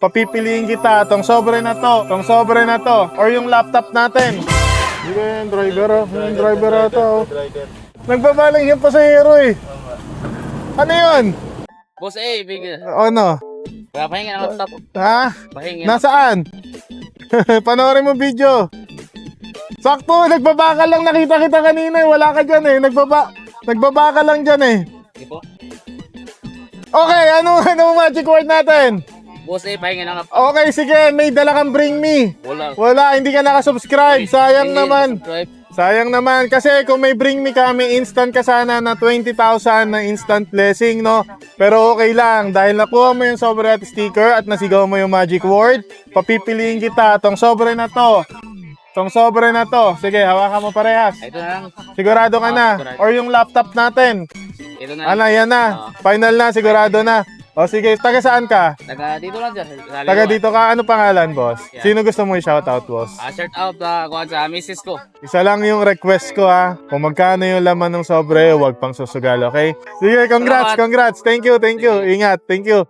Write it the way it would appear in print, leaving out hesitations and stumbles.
papipiliin kita. Tong sobre na to. Tong sobre na to. Or yung laptop natin. Hindi ba yung driver? Yung driver na to. Nagbabalang yung pasahero eh. Ano yun? Boss A, bigyan. Ano? Pahinga ng laptop. Ha? Pahinga. Nasaan? Panoorin mo video. Sakto, nagbabaka lang. Nakita kita kanina eh. Wala ka dyan eh. Nagbabaka lang dyan eh. Di po? Okay, ano magic word natin? Boss A, pahinga ng laptop. Okay, sige. May dala kang bring me. Wala, hindi ka nakasubscribe. Sayang naman. Sayang naman. Kasi kung may bring me ka, may instant ka sana na 20,000 na instant blessing, no? Pero okay lang. Dahil nakuha mo yung sobre at sticker at nasigaw mo yung magic word, papipiliin kita. Tong sobre na to. Tong sobre na to. Sige, hawakan mo parehas. Ito na lang. Sigurado ka na. Or yung laptop natin. Ito na lang. Ano, yan na. Final na, sigurado na. O sige, taga saan ka? Taga dito lang dyan. Taga dito ka. Ano pangalan, boss? Yeah. Sino gusto mo i-shoutout, boss? Shout out kuhan sa misis ko. Isa lang yung request ko, ha. Kung magkano yung laman ng sobre, huwag pang susugal, okay? Sige, congrats. Thank you. Ingat. Thank you.